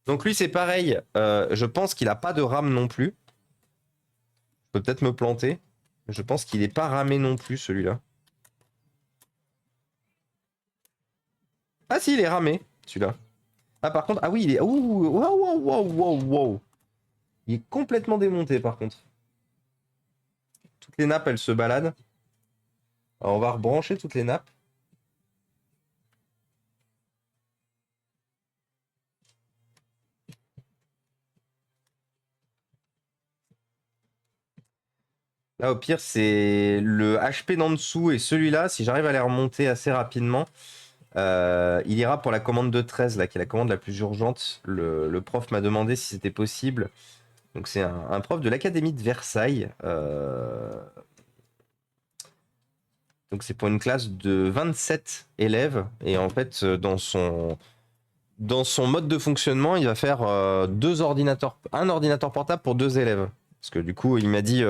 Donc lui, c'est pareil. Je pense qu'il a pas de RAM non plus. Je peux peut-être me planter. Je pense qu'il est pas ramé non plus, celui-là. Ah si, il est ramé, celui-là. Ah par contre, ah oui, il est... Ouh, wow, wow, wow, wow, wow. Il est complètement démonté par contre. Toutes les nappes, elles se baladent. Alors, on va rebrancher toutes les nappes. Là, au pire, c'est le HP d'en dessous et celui-là, si j'arrive à les remonter assez rapidement, il ira pour la commande de 13, là, qui est la commande la plus urgente. Le prof m'a demandé si c'était possible. Donc, c'est un prof de l'Académie de Versailles. Donc, c'est pour une classe de 27 élèves. Et en fait, dans son mode de fonctionnement, il va faire un ordinateur portable pour 2 élèves. Parce que du coup, il m'a dit,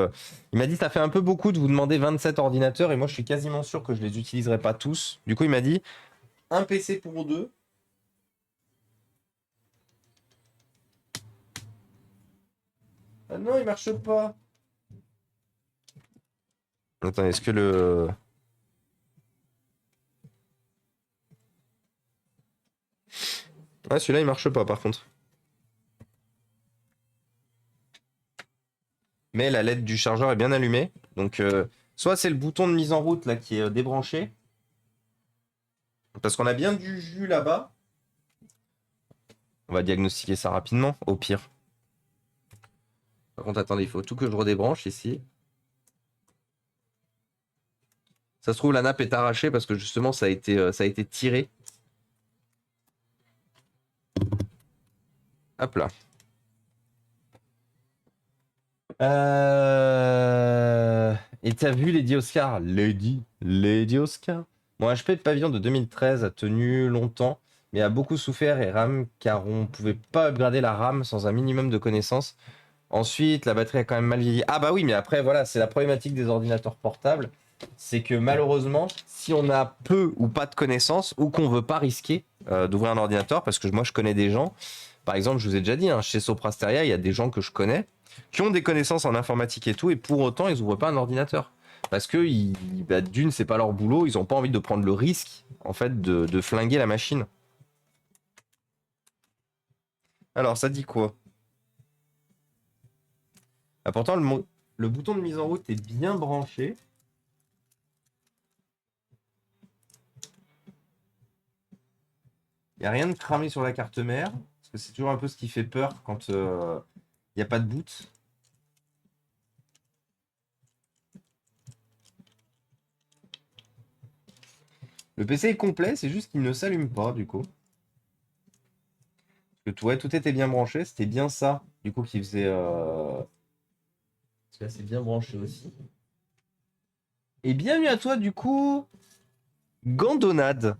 ça fait un peu beaucoup de vous demander 27 ordinateurs et moi, je suis quasiment sûr que je les utiliserai pas tous. Du coup, il m'a dit un PC pour 2. Ah non, il marche pas. Attends, est-ce que le... Ah, celui-là, il marche pas par contre. Mais la LED du chargeur est bien allumée. Donc, soit c'est le bouton de mise en route là qui est débranché. Parce qu'on a bien du jus là-bas. On va diagnostiquer ça rapidement, au pire. Par contre, attendez, il faut tout que je redébranche ici. Ça se trouve, la nappe est arrachée parce que justement, ça a été tiré. Hop là. Et t'as vu Lady Oscar? Lady Oscar. Mon HP de pavillon de 2013 a tenu longtemps, mais a beaucoup souffert et RAM car on pouvait pas upgrader la RAM sans un minimum de connaissances. Ensuite, la batterie a quand même mal vieilli. Ah bah oui, mais après, voilà, c'est la problématique des ordinateurs portables. C'est que malheureusement, si on a peu ou pas de connaissances, ou qu'on veut pas risquer d'ouvrir un ordinateur, parce que moi je connais des gens, par exemple, je vous ai déjà dit, hein, chez Soprasteria, il y a des gens que je connais qui ont des connaissances en informatique et tout, et pour autant, ils ouvrent pas un ordinateur. Parce que, bah, d'une, c'est pas leur boulot, ils ont pas envie de prendre le risque, en fait, de flinguer la machine. Alors, ça dit quoi? Ah, pourtant, le bouton de mise en route est bien branché. Il n'y a rien de cramé sur la carte mère. Parce que c'est toujours un peu ce qui fait peur quand il n'y a pas de boot. Le PC est complet, c'est juste qu'il ne s'allume pas du coup. Parce que tout, ouais, tout était bien branché, c'était bien ça du coup qui faisait. Parce que là c'est bien branché aussi. Et bienvenue à toi du coup, Gandonade.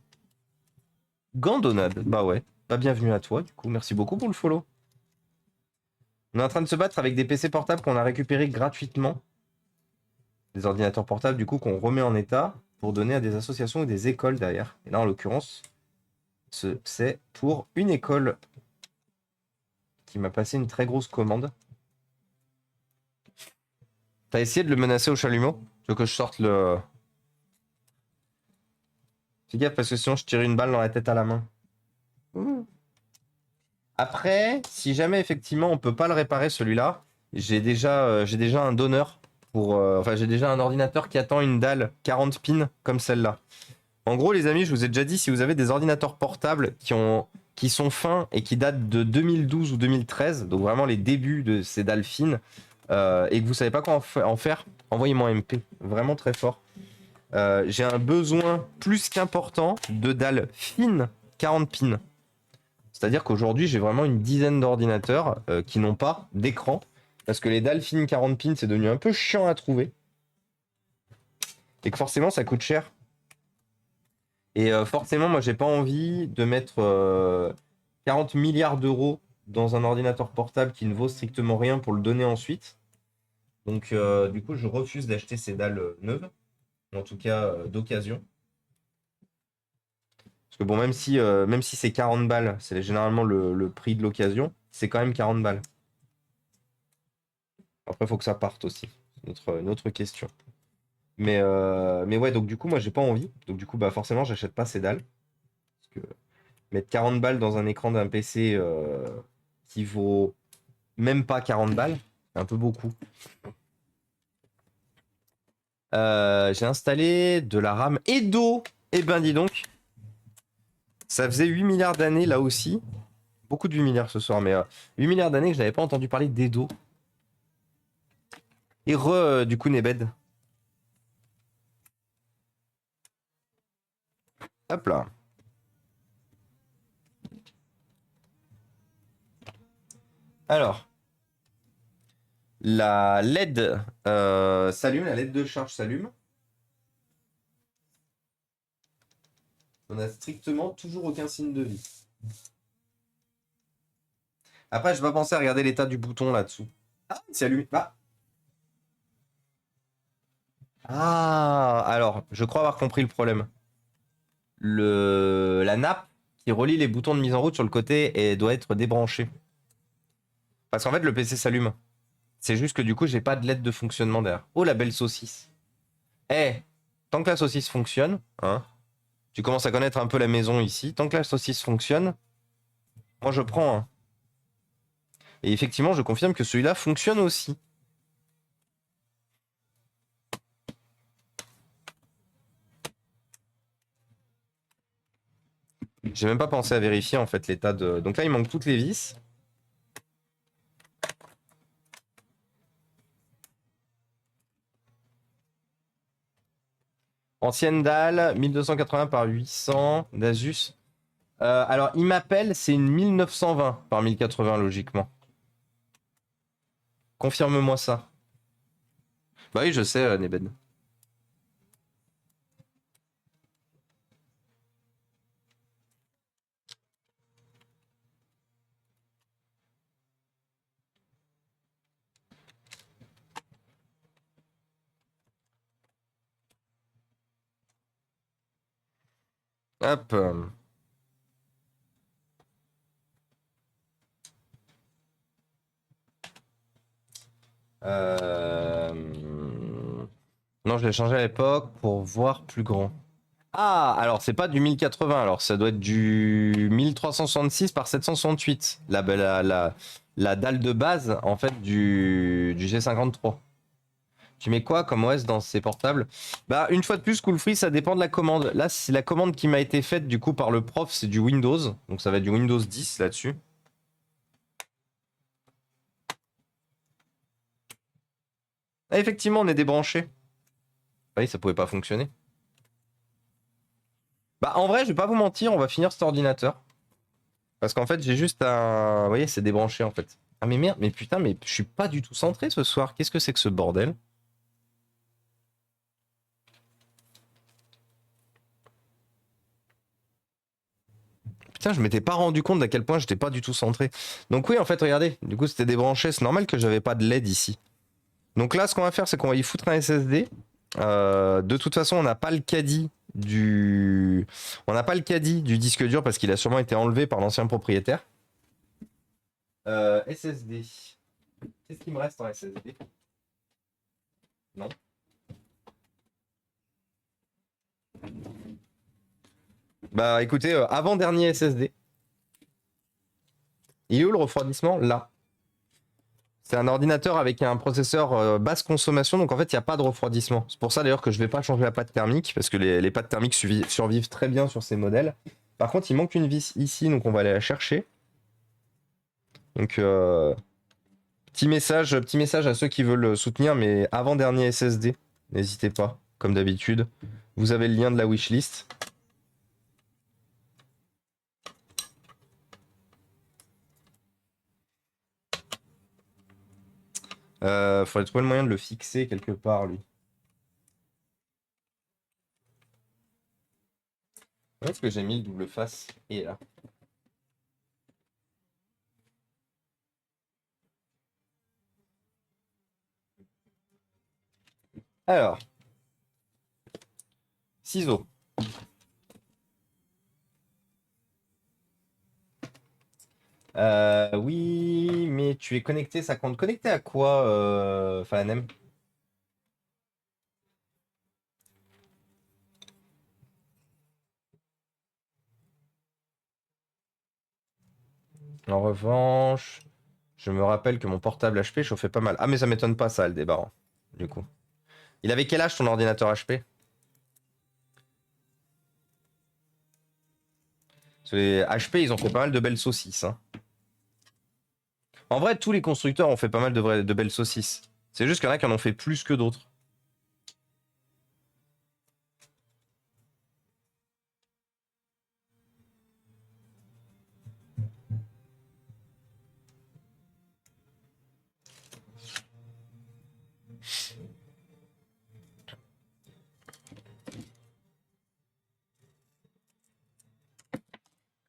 Gandonade, bah ouais. Pas bienvenue à toi du coup, merci beaucoup pour le follow. On est en train de se battre avec des PC portables qu'on a récupérés gratuitement. Des ordinateurs portables du coup qu'on remet en état pour donner à des associations ou des écoles derrière. Et là en l'occurrence, c'est pour une école qui m'a passé une très grosse commande. T'as essayé de le menacer au chalumeau? Tu veux que je sorte le... Fais gaffe parce que sinon je tire une balle dans la tête à la main. Ouh. Après, si jamais effectivement on peut pas le réparer celui-là, j'ai déjà un donneur pour... enfin j'ai déjà un ordinateur qui attend une dalle 40 pins comme celle-là. En gros les amis, je vous ai déjà dit, si vous avez des ordinateurs portables qui sont fins et qui datent de 2012 ou 2013, donc vraiment les débuts de ces dalles fines, et que vous savez pas quoi en faire, envoyez-moi un MP, vraiment très fort. J'ai un besoin plus qu'important de dalles fines 40 pins. C'est-à-dire qu'aujourd'hui, j'ai vraiment une dizaine d'ordinateurs qui n'ont pas d'écran. Parce que les dalles fines 40 pins, c'est devenu un peu chiant à trouver. Et que forcément, ça coûte cher. Et forcément, moi, j'ai pas envie de mettre 40 milliards d'euros dans un ordinateur portable qui ne vaut strictement rien pour le donner ensuite. Donc, du coup, je refuse d'acheter ces dalles neuves. En tout cas, d'occasion. Parce que bon, même si c'est 40 balles, c'est généralement le prix de l'occasion, c'est quand même 40 balles. Après, il faut que ça parte aussi. C'est une autre question. Mais ouais, donc du coup, moi, j'ai pas envie. Donc du coup, bah forcément, j'achète pas ces dalles. Parce que mettre 40 balles dans un écran d'un PC qui vaut même pas 40 balles, c'est un peu beaucoup. J'ai installé de la RAM Edo. Eh ben, dis donc, ça faisait 8 milliards d'années là aussi. Beaucoup de 8 milliards ce soir, mais 8 milliards d'années que je n'avais pas entendu parler d'Edo. Et du coup, Nebed. Hop là. Alors, la LED s'allume, la LED de charge s'allume. On n'a strictement toujours aucun signe de vie. Après, je vais pas penser à regarder l'état du bouton là-dessous. Ah, il s'allume. Alors, je crois avoir compris le problème. La nappe qui relie les boutons de mise en route sur le côté doit être débranchée. Parce qu'en fait, le PC s'allume. C'est juste que du coup, j'ai pas de LED de fonctionnement derrière. Oh, la belle saucisse. Eh, tant que la saucisse fonctionne, hein, tu commences à connaître un peu la maison ici. Tant que la saucisse fonctionne, moi je prends. Hein. Et effectivement, je confirme que celui-là fonctionne aussi. J'ai même pas pensé à vérifier en fait l'état de. Donc là, il manque toutes les vis. Ancienne dalle, 1280 par 800 d'Asus. Alors, il m'appelle, c'est une 1920 par 1080 logiquement. Confirme-moi ça. Bah oui, je sais, Neben. Hop. Euh... Non, je l'ai changé à l'époque pour voir plus grand. Ah, alors c'est pas du 1080, alors ça doit être du 1366 par 768. La dalle de base, en fait, du G53. Tu mets quoi comme OS dans ces portables? Bah, une fois de plus, Cool Free, ça dépend de la commande. Là, c'est la commande qui m'a été faite, du coup, par le prof, c'est du Windows. Donc ça va être du Windows 10 là-dessus. Ah, effectivement, on est débranché. Ah oui, ça pouvait pas fonctionner. Bah, en vrai, je vais pas vous mentir, on va finir cet ordinateur. Parce qu'en fait, j'ai juste un. Vous voyez, c'est débranché en fait. Ah, mais merde, mais putain, mais je suis pas du tout centré ce soir. Qu'est-ce que c'est que ce bordel? Putain, je m'étais pas rendu compte d'à quel point j'étais pas du tout centré. Donc, oui, en fait, regardez. Du coup, c'était débranché. C'est normal que j'avais pas de LED ici. Donc là, ce qu'on va faire, c'est qu'on va y foutre un SSD. De toute façon, on n'a pas le caddie on n'a pas le caddie du disque dur parce qu'il a sûrement été enlevé par l'ancien propriétaire. SSD. Qu'est-ce qu'il me reste en SSD? Non. Bah écoutez, avant-dernier SSD. Il est où le refroidissement? Là. C'est un ordinateur avec un processeur basse consommation, donc en fait, il n'y a pas de refroidissement. C'est pour ça d'ailleurs que je ne vais pas changer la pâte thermique, parce que les pâtes thermiques survivent très bien sur ces modèles. Par contre, il manque une vis ici, donc on va aller la chercher. Donc, petit message à ceux qui veulent soutenir, mais avant-dernier SSD, n'hésitez pas, comme d'habitude. Vous avez le lien de la wishlist. Faudrait trouver le moyen de le fixer quelque part, lui. Où est-ce que j'ai mis le double face? Et là. Alors, ciseaux. Oui, mais tu es connecté, ça compte. Connecté à quoi, Falanem? En revanche, je me rappelle que mon portable HP chauffait pas mal. Ah, mais ça m'étonne pas, ça, le débarras, du coup. Il avait quel âge ton ordinateur HP? Parce que les HP, ils ont fait pas mal de belles saucisses, hein. En vrai, tous les constructeurs ont fait pas mal de belles saucisses. C'est juste qu'il y en a qui en ont fait plus que d'autres.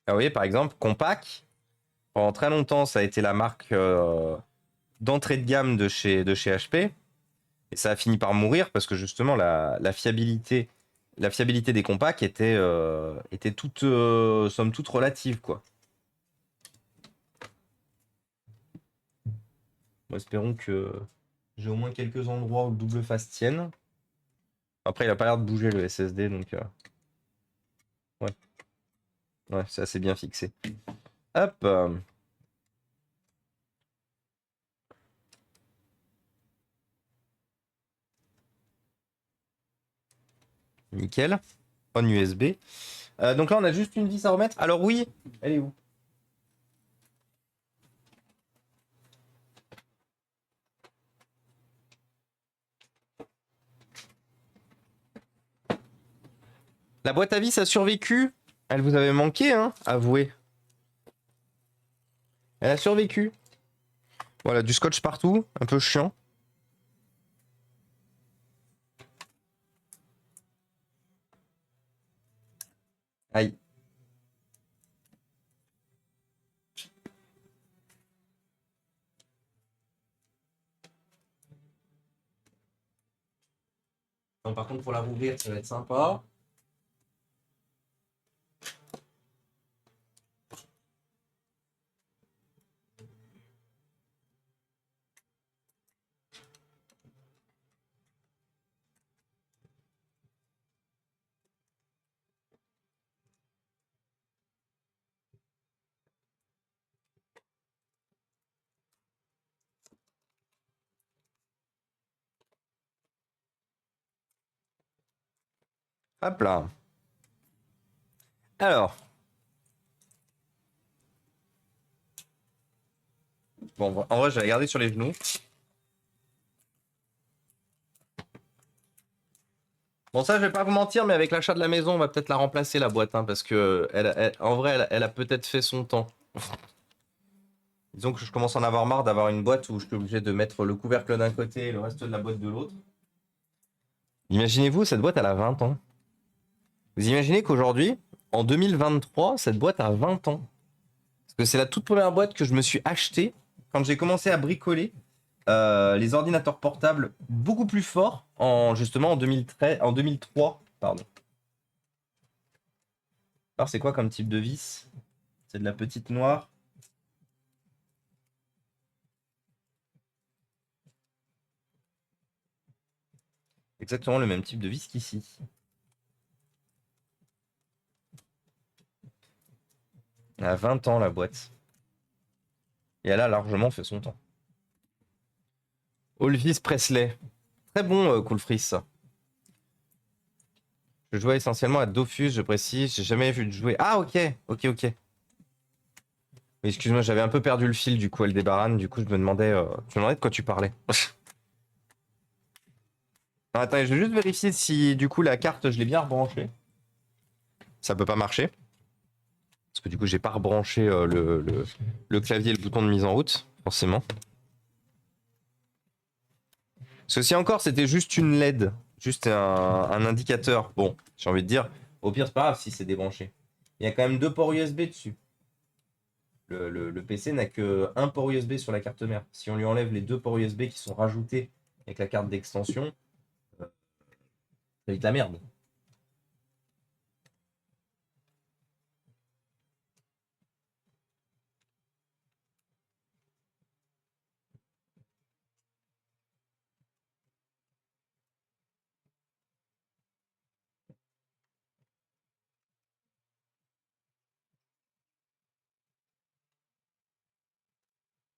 Ah, vous voyez, par exemple, Compaq, pendant très longtemps, ça a été la marque d'entrée de gamme de chez HP. Et ça a fini par mourir parce que justement, la fiabilité des Compaq était toute, somme toute relative, quoi. Bon, espérons que j'ai au moins quelques endroits où le double face tienne. Après, il a pas l'air de bouger le SSD, donc ouais, ouais, c'est assez bien fixé. Hop. Nickel. On USB. Donc là, on a juste une vis à remettre. Alors oui, elle est où? La boîte à vis a survécu. Elle vous avait manqué, hein, avouez. Elle a survécu. Voilà, du scotch partout, un peu chiant. Aïe. Non, par contre, pour la rouvrir, ça va être sympa. Hop là. Alors. Bon, en vrai, je vais la garder sur les genoux. Bon, ça, je vais pas vous mentir, mais avec l'achat de la maison, on va peut-être la remplacer, la boîte, hein, parce que, en vrai, elle a peut-être fait son temps. Disons que je commence à en avoir marre d'avoir une boîte où je suis obligé de mettre le couvercle d'un côté et le reste de la boîte de l'autre. Imaginez-vous, cette boîte, elle a 20 ans. Vous imaginez qu'aujourd'hui, en 2023, cette boîte a 20 ans. Parce que c'est la toute première boîte que je me suis achetée quand j'ai commencé à bricoler les ordinateurs portables beaucoup plus forts justement en 2013, en 2003, pardon. Alors c'est quoi comme type de vis? C'est de la petite noire. Exactement le même type de vis qu'ici. Elle a 20 ans la boîte. Et elle a largement fait son temps. Olvis Presley. Très bon, Coolfris, ça. Je jouais essentiellement à Dofus, je précise. J'ai jamais vu de jouer. Ah, ok, ok, ok. Oui, excuse-moi, j'avais un peu perdu le fil du coup, Aldébaran. Du coup, je me demandais de quoi tu parlais. Non, attends, je vais juste vérifier si du coup la carte, je l'ai bien rebranchée. Ça peut pas marcher. Parce que du coup, j'ai pas rebranché le clavier et le bouton de mise en route, forcément. Ceci encore, c'était juste une LED. Juste un indicateur. Bon, j'ai envie de dire, au pire, c'est pas grave si c'est débranché. Il y a quand même deux ports USB dessus. Le PC n'a que un port USB sur la carte mère. Si on lui enlève les deux ports USB qui sont rajoutés avec la carte d'extension, ça va être la merde.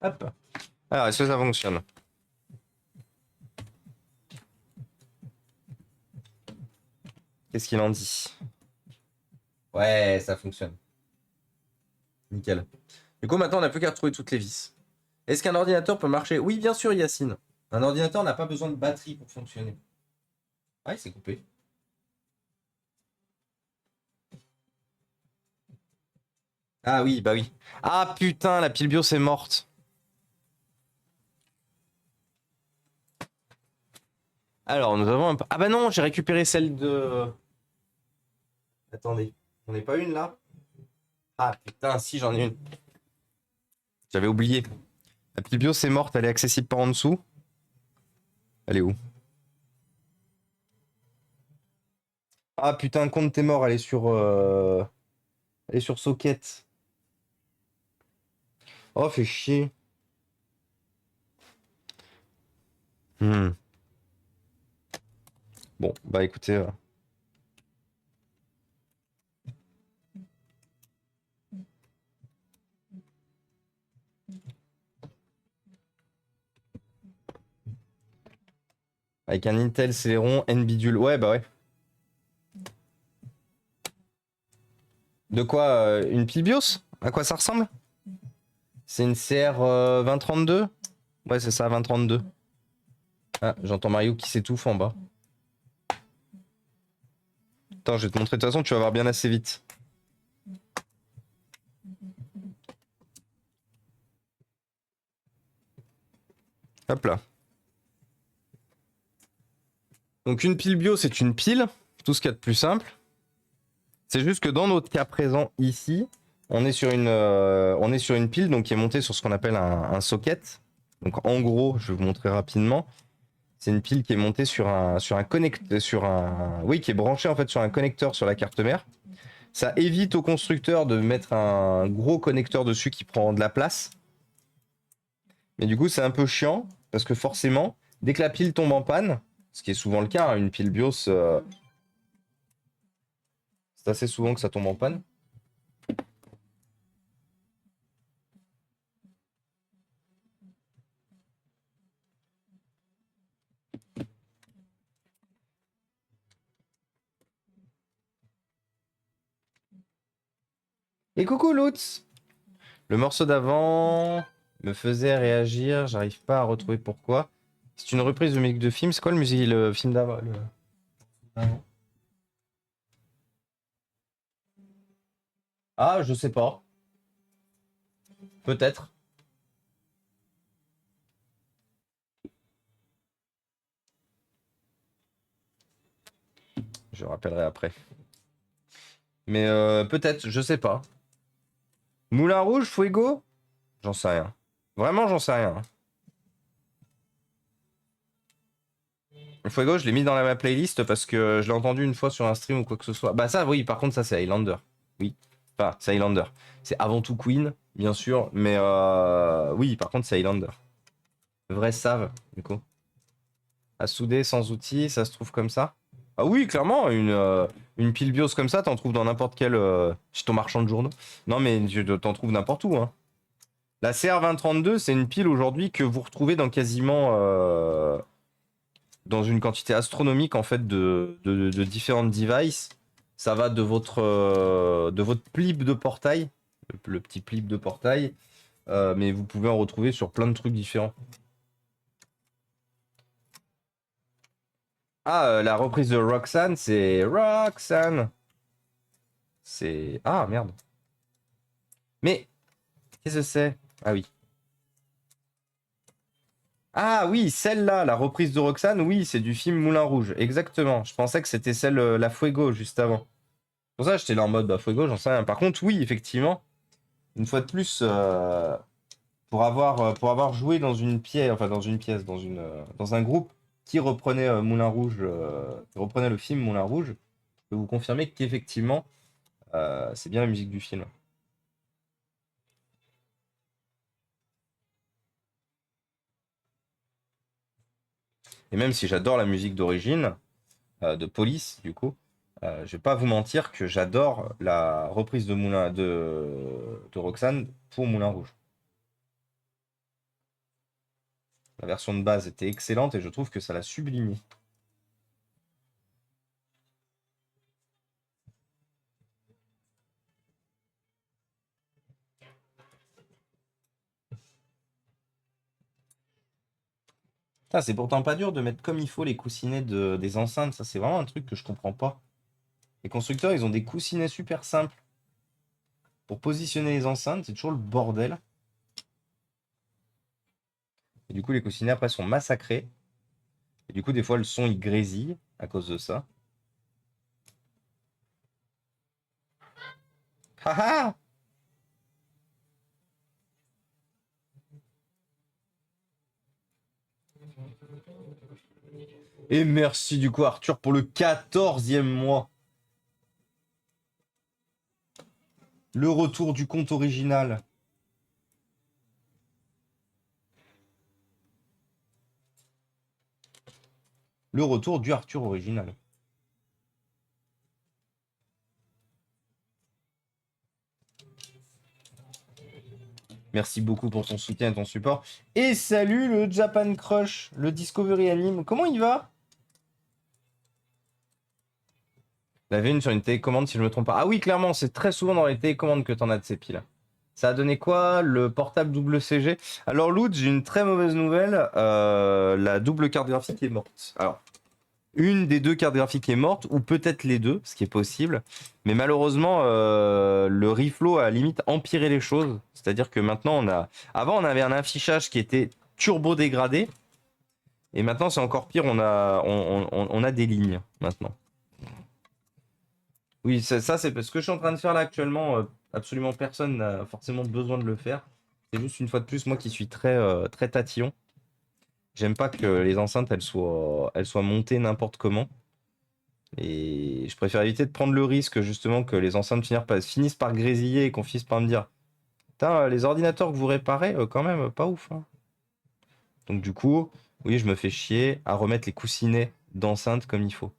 Hop. Alors, est-ce que ça fonctionne? Qu'est-ce qu'il en dit? Ouais, ça fonctionne. Nickel. Du coup, maintenant, on n'a plus qu'à retrouver toutes les vis. Est-ce qu'un ordinateur peut marcher? Oui, bien sûr, Yacine. Un ordinateur n'a pas besoin de batterie pour fonctionner. Ah, il s'est coupé. Ah oui, bah oui. Ah putain, la pile BIOS est morte. Alors, nous avons un peu... Ah bah non, j'ai récupéré celle de... Attendez, j'en ai pas une là? Ah putain, si, j'en ai une. J'avais oublié. La pile BIOS est morte, elle est accessible par en dessous. Elle est où? Ah putain, compte t'es mort, elle est sur Socket. Oh, fait chier. Hmm. Bon, bah écoutez... Avec un Intel Celeron NBidule. Ouais, bah ouais. De quoi une pile BIOS? À quoi ça ressemble? C'est une CR 2032? Ouais, c'est ça, 2032. Ah, j'entends Mario qui s'étouffe en bas. Attends, je vais te montrer. De toute façon, tu vas voir bien assez vite. Hop là. Donc une pile bio, c'est une pile. Tout ce qu'il y a de plus simple. C'est juste que dans notre cas présent ici, on est sur une pile donc qui est montée sur ce qu'on appelle un socket. Donc en gros, je vais vous montrer rapidement. C'est une pile qui est montée sur un connecteur, oui, qui est branchée en fait sur un connecteur sur la carte mère. Ça évite au constructeur de mettre un gros connecteur dessus qui prend de la place. Mais du coup, c'est un peu chiant parce que forcément, dès que la pile tombe en panne, ce qui est souvent le cas, hein, une pile BIOS, c'est assez souvent que ça tombe en panne. Et coucou Lutz! Le morceau d'avant me faisait réagir, j'arrive pas à retrouver pourquoi. C'est une reprise de musique de film. C'est quoi le film d'avant? Ah, je sais pas. Peut-être. Je rappellerai après. Mais peut-être, je sais pas. Moulin Rouge, Fuego? J'en sais rien. Vraiment, j'en sais rien. Fuego, je l'ai mis dans ma playlist parce que je l'ai entendu une fois sur un stream ou quoi que ce soit. Bah ça, oui, par contre, ça, c'est Highlander. Oui. Enfin, c'est Highlander. C'est avant tout Queen, bien sûr, mais oui, par contre, c'est Highlander. Vrai save, du coup. À souder sans outils, ça se trouve comme ça? Ah oui, clairement, une pile BIOS comme ça, t'en trouves dans n'importe quel... chez ton marchand de journaux. Non, mais tu t'en trouves n'importe où, hein. La CR2032, c'est une pile aujourd'hui que vous retrouvez dans quasiment... dans une quantité astronomique, en fait, de différentes devices. Ça va de votre plib de portail, le petit plib de portail, mais vous pouvez en retrouver sur plein de trucs différents. Ah, la reprise de Roxanne, c'est Roxanne. C'est... Ah, merde. Mais, qu'est-ce que c'est? Ah oui. Ah oui, celle-là, la reprise de Roxane, oui, c'est du film Moulin Rouge, exactement. Je pensais que c'était celle La Fuego juste avant. Pour ça, j'étais là en mode bah, Fuego, j'en sais rien. Par contre, oui, effectivement, une fois de plus, pour avoir joué dans une pièce, enfin dans une pièce, dans un groupe qui reprenait Moulin Rouge, qui reprenait le film Moulin Rouge, je peux vous confirmer qu'effectivement, c'est bien la musique du film. Et même si j'adore la musique d'origine, de Police, du coup, je vais pas vous mentir que j'adore la reprise de Roxane pour Moulin Rouge. La version de base était excellente et je trouve que ça l'a sublimé. C'est pourtant pas dur de mettre comme il faut les coussinets des enceintes. Ça, c'est vraiment un truc que je comprends pas. Les constructeurs, ils ont des coussinets super simples pour positionner les enceintes. C'est toujours le bordel. Et du coup, les coussinets, après, sont massacrés. Et du coup, des fois, le son, il grésille à cause de ça. Haha! Et merci du coup, Arthur, pour le 14e mois. Le retour du compte original. Le retour du Arthur original. Merci beaucoup pour ton soutien et ton support. Et salut le Japan Crush, le Discovery Anime. Comment il va? Il y avait une sur une télécommande, si je ne me trompe pas. Ah oui, clairement, c'est très souvent dans les télécommandes que tu en as de ces piles. Ça a donné quoi? Le portable WCG. Alors, Loot, j'ai une très mauvaise nouvelle. La double carte graphique est morte. Alors, une des deux cartes graphiques est morte, ou peut-être les deux, ce qui est possible. Mais malheureusement, le reflow a limite empiré les choses. C'est-à-dire que maintenant, avant, on avait un affichage qui était turbo dégradé. Et maintenant, c'est encore pire, on a des lignes maintenant. Oui, ça c'est parce que je suis en train de faire là actuellement. Absolument personne n'a forcément besoin de le faire. C'est juste une fois de plus, moi qui suis très tatillon. J'aime pas que les enceintes elles soient montées n'importe comment. Et je préfère éviter de prendre le risque justement que les enceintes finissent par grésiller et qu'on finisse par me dire putain, les ordinateurs que vous réparez, quand même, pas ouf, hein. Donc du coup, oui, je me fais chier à remettre les coussinets d'enceinte comme il faut.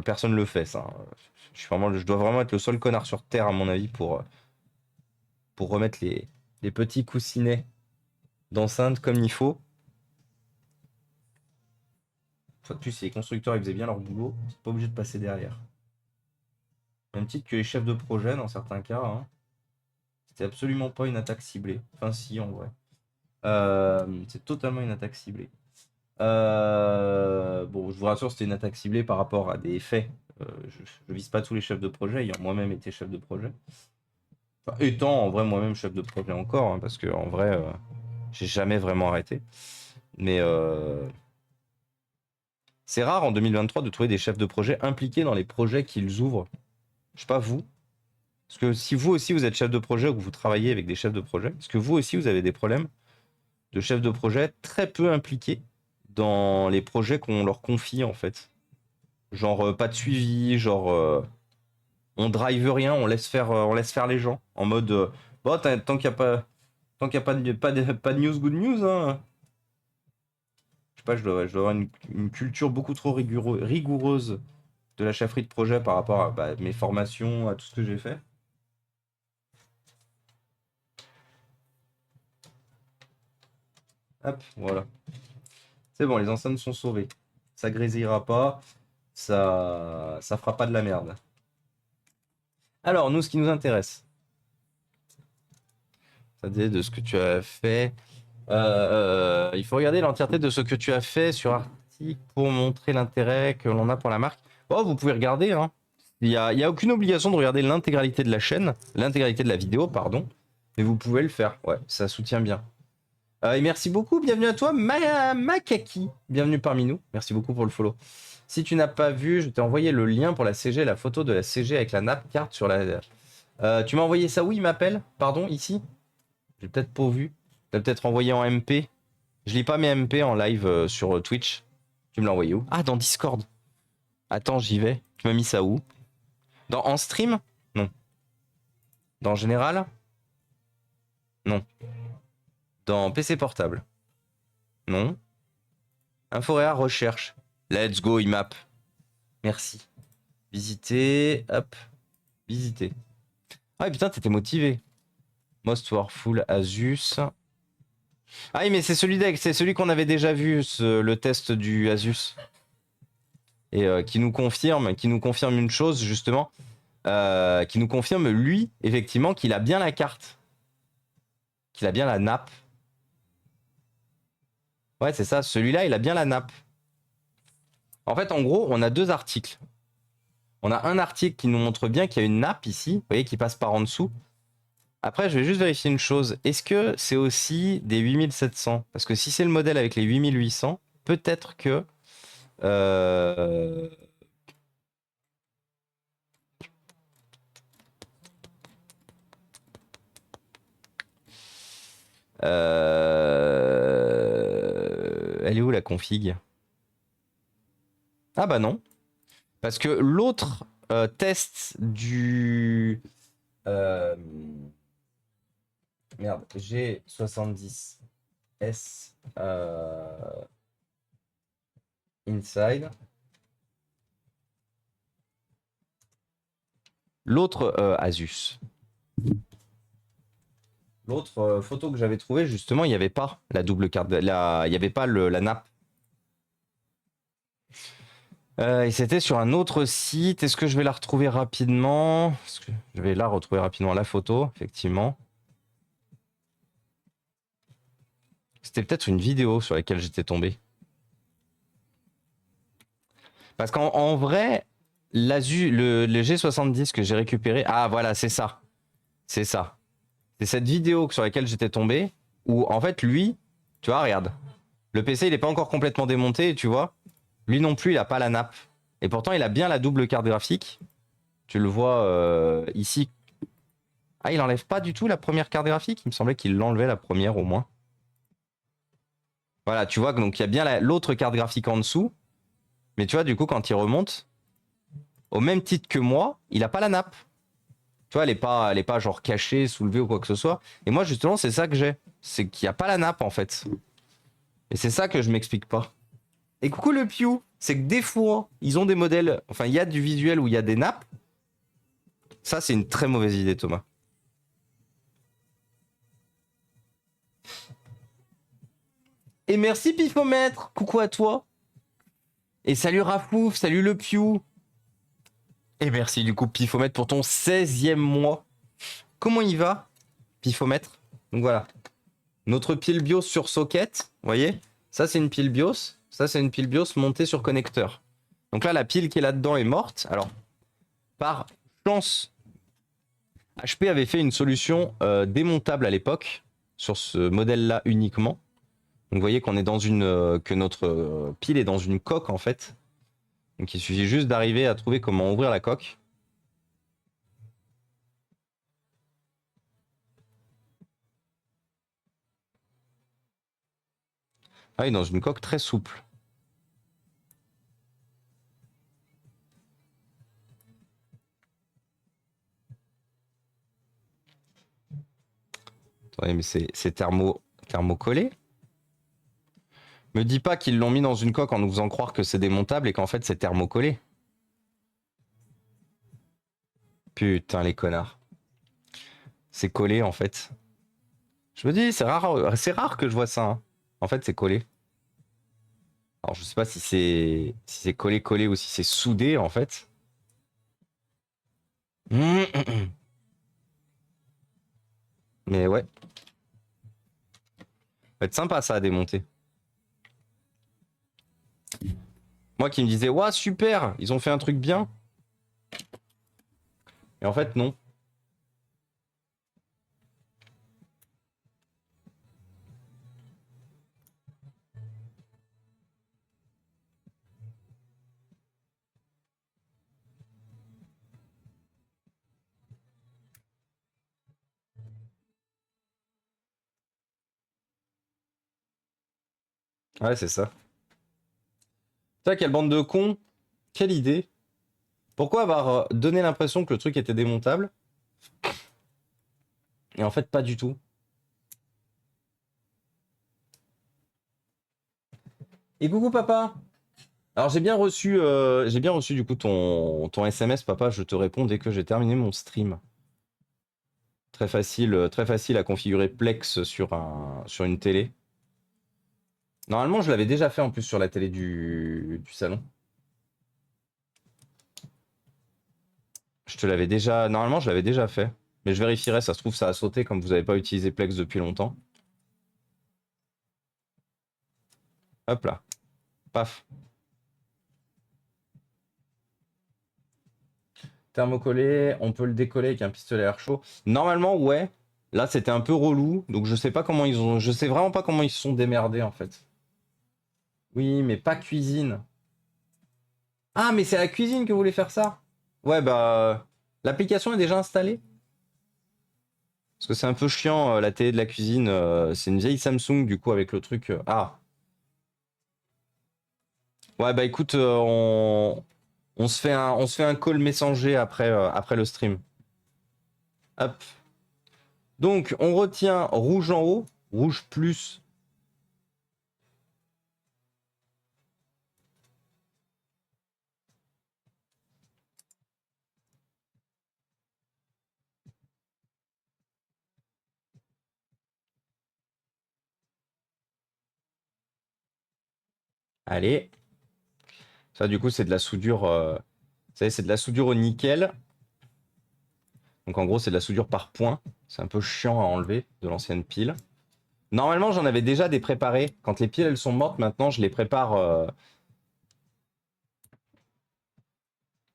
Personne le fait, ça, hein. Je dois vraiment être le seul connard sur Terre, à mon avis, pour remettre les petits coussinets d'enceinte comme il faut. Une fois de plus, si les constructeurs ils faisaient bien leur boulot, c'est pas obligé de passer derrière. Même titre que les chefs de projet, dans certains cas, hein, c'était absolument pas une attaque ciblée. Enfin, si, en vrai. C'est totalement une attaque ciblée. Bon, je vous rassure, c'était une attaque ciblée par rapport à des faits. Je vise pas tous les chefs de projet, ayant moi-même été chef de projet. Enfin, étant en vrai moi-même chef de projet encore, hein, parce que en vrai, j'ai jamais vraiment arrêté. Mais c'est rare en 2023 de trouver des chefs de projet impliqués dans les projets qu'ils ouvrent. Je sais pas vous. Parce que si vous aussi vous êtes chef de projet ou que vous travaillez avec des chefs de projet, est-ce que vous aussi vous avez des problèmes de chefs de projet très peu impliqués dans les projets qu'on leur confie en fait? Genre pas de suivi, genre on drive rien, on laisse faire les gens en mode bon, tant qu'il n'y a pas pas de news, good news, hein. Je sais pas, je dois avoir une culture beaucoup trop rigoureuse de la chefferie de projet par rapport à mes formations, à tout ce que j'ai fait. Hop, voilà. C'est bon, les enceintes sont sauvées. Ça grésillera pas, ça fera pas de la merde. Alors, nous, ce qui nous intéresse, c'est de ce que tu as fait. Il faut regarder l'entièreté de ce que tu as fait sur Arctic pour montrer l'intérêt que l'on a pour la marque. Oh, vous pouvez regarder, hein. Il y a aucune obligation de regarder l'intégralité de la chaîne, l'intégralité de la vidéo, pardon. Mais vous pouvez le faire, ouais, ça soutient bien. Et merci beaucoup, bienvenue à toi, Makaki. Bienvenue parmi nous, merci beaucoup pour le follow. Si tu n'as pas vu, je t'ai envoyé le lien pour la CG, la photo de la CG avec la nappe carte sur la... tu m'as envoyé ça où il m'appelle? Pardon, ici? J'ai peut-être pas vu. Tu l'as peut-être envoyé en MP. Je lis pas mes MP en live sur Twitch. Tu me l'as envoyé où? Ah, dans Discord. Attends, j'y vais. Tu m'as mis ça où? En stream? Non. Dans général? Non. Dans PC portable? Non. Inforéa recherche. Let's go, IMAP. Merci. Visiter. Hop. Visiter. Ah putain, t'étais motivé. Most Powerful Asus. Ah oui, mais c'est celui d'Aix, c'est celui qu'on avait déjà vu, le test du Asus. Et qui nous confirme une chose, justement. Qui nous confirme, lui, effectivement, qu'il a bien la carte. Qu'il a bien la nappe. Ouais, c'est ça. Celui-là, il a bien la nappe. En fait, en gros, on a deux articles. On a un article qui nous montre bien qu'il y a une nappe ici, vous voyez, qui passe par en dessous. Après, je vais juste vérifier une chose. Est-ce que c'est aussi des 8700? Parce que si c'est le modèle avec les 8800, peut-être que... euh, Elle est où la config? Ah bah non. Parce que l'autre test du... euh, Merde, G70S Inside. L'autre Asus. L'autre photo que j'avais trouvée, justement, il n'y avait pas la double carte, il n'y avait pas la nappe. Et c'était sur un autre site. Est-ce que je vais la retrouver rapidement? Parce que je vais la retrouver rapidement, la photo, effectivement. C'était peut-être une vidéo sur laquelle j'étais tombé. Parce qu'en vrai, le G70 que j'ai récupéré... Ah voilà, c'est ça. C'est ça. C'est cette vidéo sur laquelle j'étais tombé, où en fait, lui, tu vois, regarde. Le PC, il n'est pas encore complètement démonté, tu vois. Lui non plus, il n'a pas la nappe. Et pourtant, il a bien la double carte graphique. Tu le vois ici. Ah, il enlève pas du tout la première carte graphique? Il me semblait qu'il l'enlevait la première au moins. Voilà, tu vois, donc il y a bien l'autre carte graphique en dessous. Mais tu vois, du coup, quand il remonte, au même titre que moi, il n'a pas la nappe. Tu vois, elle est pas genre cachée, soulevée ou quoi que ce soit. Et moi, justement, c'est ça que j'ai. C'est qu'il n'y a pas la nappe, en fait. Et c'est ça que je m'explique pas. Et coucou le Pew, c'est que des fois, ils ont des modèles, enfin, il y a du visuel où il y a des nappes. Ça, c'est une très mauvaise idée, Thomas. Et merci Pifomètre, coucou à toi. Et salut Rafouf, salut le Pew. Et merci du coup Pifomètre pour ton 16e mois. Comment il va, Pifomètre? Donc voilà. Notre pile BIOS sur socket, vous voyez? Ça, c'est une pile BIOS. Ça, c'est une pile BIOS montée sur connecteur. Donc là, la pile qui est là-dedans est morte. Alors, par chance, HP avait fait une solution démontable à l'époque sur ce modèle-là uniquement. Donc vous voyez qu'on est dans une que notre pile est dans une coque en fait. Donc il suffit juste d'arriver à trouver comment ouvrir la coque. Ah oui, dans une coque très souple. Attendez, mais c'est thermocollé. Me dis pas qu'ils l'ont mis dans une coque en nous faisant croire que c'est démontable et qu'en fait c'est thermocollé. Putain les connards. C'est collé en fait. Je me dis, c'est rare que je vois ça. Hein. En fait, c'est collé. Alors je sais pas si c'est collé ou si c'est soudé en fait. Mais ouais. Ça va être sympa ça à démonter. Moi qui me disais, ouah, super, ils ont fait un truc bien. Et en fait, non. Ouais, c'est ça. Putain, quelle bande de cons. Quelle idée. Pourquoi avoir donné l'impression que le truc était démontable? Et en fait, pas du tout. Et coucou papa. Alors j'ai bien reçu du coup ton SMS papa, je te réponds dès que j'ai terminé mon stream. Très facile à configurer Plex sur une télé. Normalement, je l'avais déjà fait en plus sur la télé du salon. Je te l'avais déjà... Normalement, je l'avais déjà fait. Mais je vérifierai, ça se trouve, ça a sauté comme vous n'avez pas utilisé Plex depuis longtemps. Hop là. Paf. Thermocollé, on peut le décoller avec un pistolet à air chaud. Normalement, ouais. Là, c'était un peu relou. Donc, je sais pas comment ils ont... Je sais vraiment pas comment ils se sont démerdés, en fait. Oui, mais pas cuisine. Ah, mais c'est à la cuisine que vous voulez faire ça? Ouais, bah... L'application est déjà installée? Parce que c'est un peu chiant, la télé de la cuisine. C'est une vieille Samsung, du coup, avec le truc... Ah. Ouais, bah écoute, on se fait un call Messenger après le stream. Hop. Donc, on retient rouge en haut, rouge plus. Allez. Ça, du coup, c'est de la soudure. Vous savez, c'est de la soudure au nickel. Donc, en gros, c'est de la soudure par point. C'est un peu chiant à enlever de l'ancienne pile. Normalement, j'en avais déjà des préparés. Quand les piles, elles sont mortes, maintenant, je les prépare.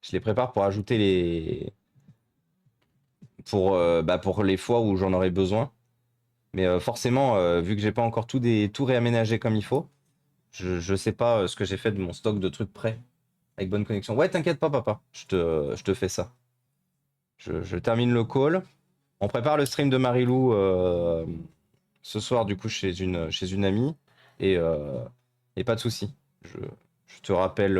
Je les prépare pour ajouter les. Pour les fois où j'en aurai besoin. Mais forcément, vu que j'ai pas encore tout réaménagé comme il faut, je sais pas ce que j'ai fait de mon stock de trucs prêts. Avec bonne connexion. Ouais, t'inquiète pas, papa. Je te fais ça. Je termine le call. On prépare le stream de Marilou ce soir, du coup, chez une amie. Et, euh, et pas de souci. Je te rappelle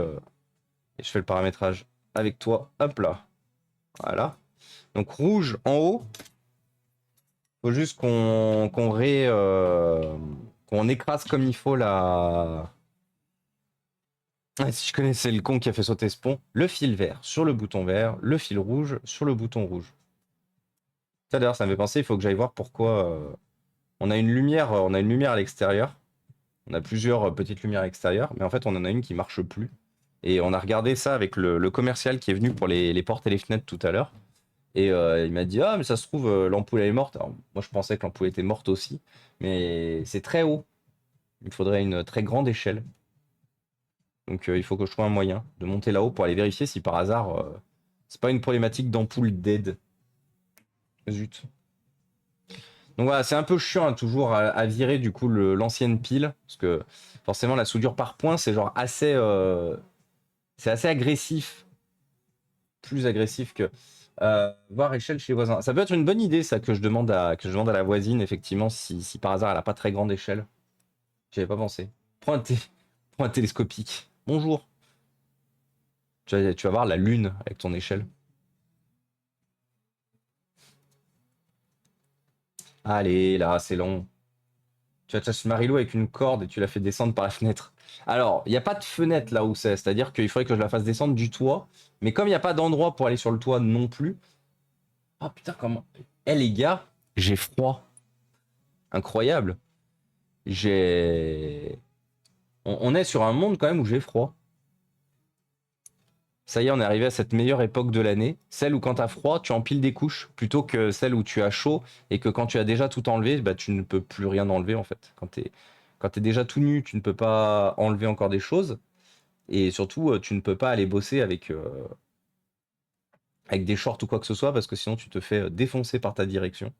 et je fais le paramétrage avec toi. Hop là. Voilà. Donc, rouge en haut. Faut juste qu'on écrase comme il faut la. Ah, si je connaissais le con qui a fait sauter ce pont, le fil vert sur le bouton vert, le fil rouge sur le bouton rouge. Ça d'ailleurs, ça me fait penser, il faut que j'aille voir pourquoi on a une lumière à l'extérieur. On a plusieurs petites lumières à l'extérieur, mais en fait, on en a une qui marche plus. Et on a regardé ça avec le commercial qui est venu pour les portes et les fenêtres tout à l'heure. Et il m'a dit, ah, mais ça se trouve, l'ampoule elle est morte. Alors, moi, je pensais que l'ampoule était morte aussi, mais c'est très haut. Il faudrait une très grande échelle. Donc, il faut que je trouve un moyen de monter là-haut pour aller vérifier si par hasard, c'est pas une problématique d'ampoule dead. Zut. Donc voilà, c'est un peu chiant hein, toujours à virer du coup l'ancienne pile, parce que forcément la soudure par point c'est genre c'est assez agressif, plus agressif que voir échelle chez les voisins. Ça peut être une bonne idée ça que je demande à la voisine effectivement si par hasard elle a pas très grande échelle. J'y avais pas pensé. Prends un, prends un télescopique. Bonjour. Tu vas voir la lune avec ton échelle. Allez là, c'est long. Tu attaches Marilou avec une corde et tu la fais descendre par la fenêtre. Alors, il n'y a pas de fenêtre là où c'est, c'est-à-dire qu'il faudrait que je la fasse descendre du toit. Mais comme il n'y a pas d'endroit pour aller sur le toit non plus. Ah putain, comment. Eh les gars, j'ai froid. Incroyable. J'ai. On est sur un monde quand même où j'ai froid. Ça y est, on est arrivé à cette meilleure époque de l'année. Celle où quand t'as froid, tu empiles des couches. Plutôt que celle où tu as chaud et que quand tu as déjà tout enlevé, bah, tu ne peux plus rien enlever en fait. Quand t'es déjà tout nu, tu ne peux pas enlever encore des choses. Et surtout, tu ne peux pas aller bosser avec des shorts ou quoi que ce soit parce que sinon tu te fais défoncer par ta direction.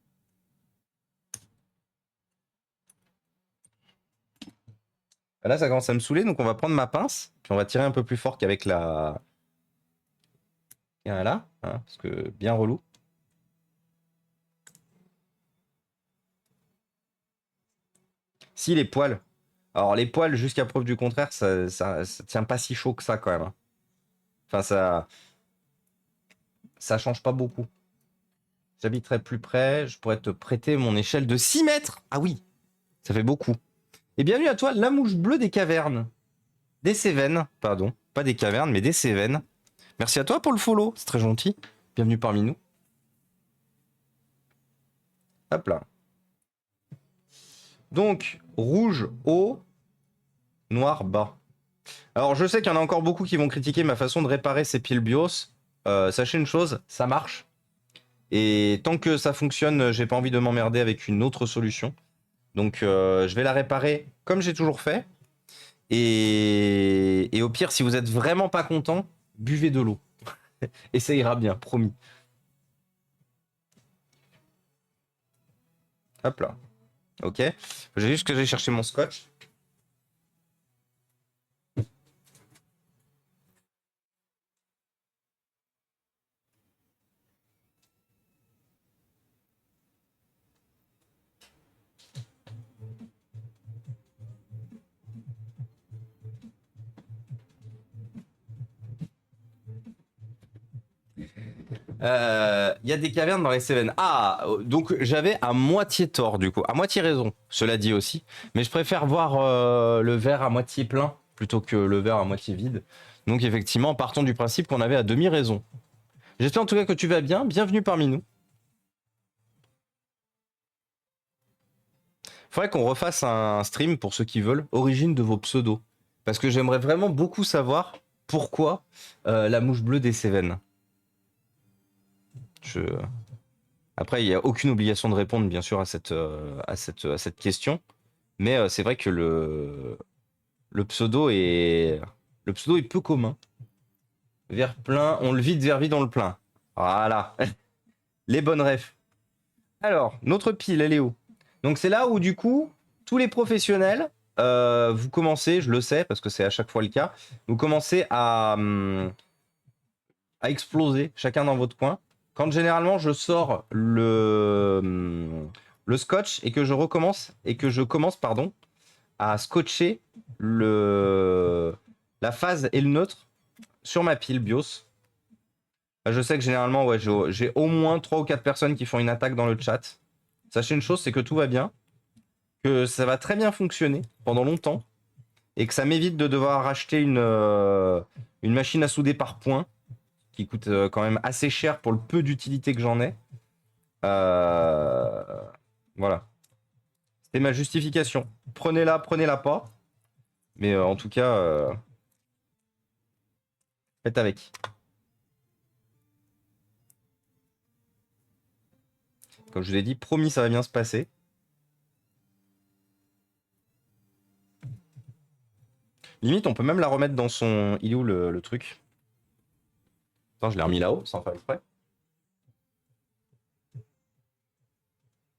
Là, ça commence à me saouler, donc on va prendre ma pince, puis on va tirer un peu plus fort qu'avec la. Là, hein, parce que bien relou. Si les poils. Alors les poils, jusqu'à preuve du contraire, ça tient pas si chaud que ça quand même, hein. Enfin, ça change pas beaucoup. J'habiterais plus près, je pourrais te prêter mon échelle de 6 mètres. Ah oui, ça fait beaucoup. Et bienvenue à toi, la mouche bleue des cavernes. Des Cévennes, pardon. Pas des cavernes, mais des Cévennes. Merci à toi pour le follow, c'est très gentil. Bienvenue parmi nous. Hop là. Donc, rouge haut, Noir bas. Alors, je sais qu'il y en a encore beaucoup qui vont critiquer ma façon de réparer ces piles BIOS. Sachez une chose, ça marche. Et tant que ça fonctionne, j'ai pas envie de m'emmerder avec une autre solution. Donc, je vais la réparer comme j'ai toujours fait. Et au pire, si vous êtes vraiment pas content, buvez de l'eau. Et ça ira bien, promis. Hop là. Ok. J'ai juste que j'ai cherché mon scotch. Il y a des cavernes dans les Cévennes. Ah, donc j'avais à moitié tort du coup, à moitié raison, cela dit aussi. Mais je préfère voir le verre à moitié plein plutôt que le verre à moitié vide. Donc effectivement, partons du principe qu'on avait à demi raison. J'espère en tout cas que tu vas bien, bienvenue parmi nous. Faudrait qu'on refasse un stream pour ceux qui veulent, origine de vos pseudos. Parce que j'aimerais vraiment beaucoup savoir pourquoi la mouche bleue des Cévennes. Je... Après, il n'y a aucune obligation de répondre, bien sûr, à cette question. Mais c'est vrai que le pseudo est peu commun. Verre plein, on le vide, verre vide, on le plein. Voilà. Les bonnes refs. Alors, notre pile, elle est où? Donc c'est là où, du coup, tous les professionnels, vous commencez, je le sais, parce que c'est à chaque fois le cas, vous commencez à exploser, chacun dans votre coin. Quand généralement je sors le scotch et que je commence pardon, à scotcher la phase et le neutre sur ma pile BIOS. Je sais que généralement, ouais, j'ai au moins 3 ou 4 personnes qui font une attaque dans le chat. Sachez une chose, c'est que tout va bien, que ça va très bien fonctionner pendant longtemps, et que ça m'évite de devoir racheter une machine à souder par point, qui coûte quand même assez cher pour le peu d'utilité que j'en ai. Voilà. C'était ma justification. Prenez-la pas. Mais en tout cas, faites avec. Comme je vous l'ai dit, promis, ça va bien se passer. Limite, on peut même la remettre dans son... Il est où le truc? Attends, je l'ai remis là-haut, sans faire exprès.